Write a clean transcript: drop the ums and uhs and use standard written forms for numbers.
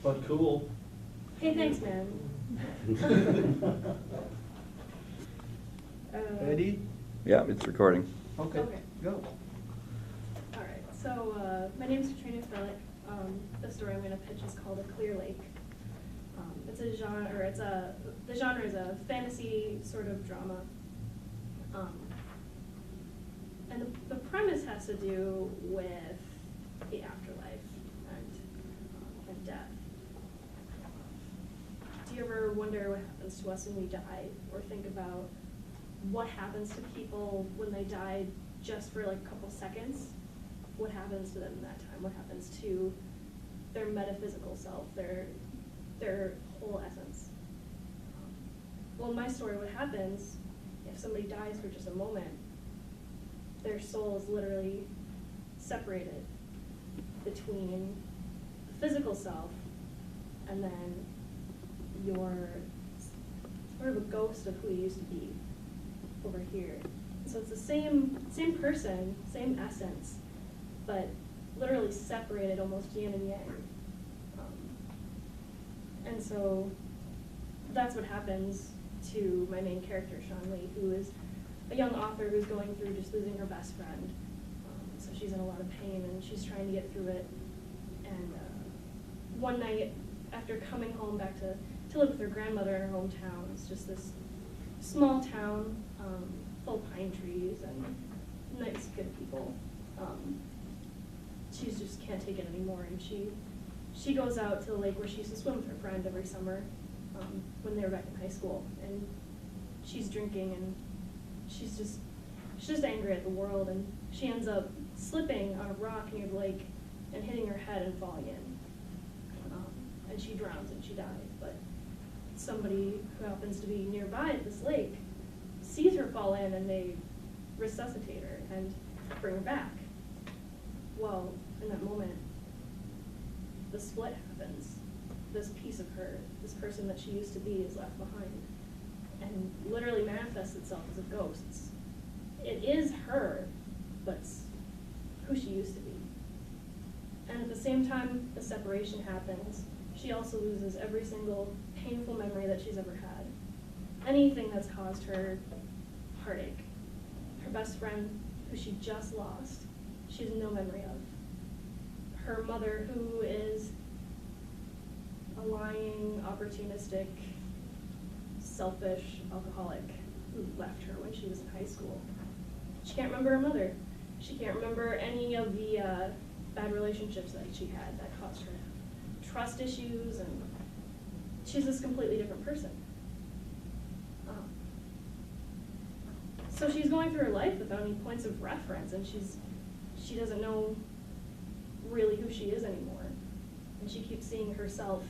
But cool. Hey, thanks, man. Eddie? Yeah, it's recording. Okay, Okay. go. All right, so my name is Katrina. The story I'm going to pitch is called A Clear Lake. It's a genre, or the genre is a fantasy sort of drama. And the premise has to do with the afterlife and death. Do you ever wonder what happens to us when we die, or think about what happens to people when they die just for like a couple seconds? What happens to them in that time? What happens to their metaphysical self, their whole essence? Well, in my story, what happens if somebody dies for just a moment, their soul is literally separated between the physical self and then your sort of a ghost of who you used to be over here. So it's the same person, same essence, but literally separated, almost yin and yang. And so that's what happens to my main character, Sean Lee, who is a young author who's going through just losing her best friend. So she's in a lot of pain and she's trying to get through it. And one night, after coming home back to live with her grandmother in her hometown, it's just this small town full of pine trees and nice, good people. She just can't take it anymore, and she goes out to the lake where she used to swim with her friend every summer when they were back in high school, and she's drinking, and she's just angry at the world, and she ends up slipping on a rock near the lake and hitting her head and falling in, and she drowns and she dies. But somebody who happens to be nearby at this lake sees her fall in, and they resuscitate her and bring her back. Well, in that moment, the split happens. This piece of her, this person that she used to be, is left behind and literally manifests itself as a ghost. It is her, but it's who she used to be. And at the same time the separation happens, she also loses every single painful memory that she's ever had. Anything that's caused her heartache. Her best friend, who she just lost, she has no memory of. Her mother, who is a lying, opportunistic, selfish alcoholic who left her when she was in high school. She can't remember her mother. She can't remember any of the bad relationships that she had that caused her trust issues, and she's this completely different person. So she's going through her life without any points of reference, and she doesn't know really who she is anymore. And she keeps seeing herself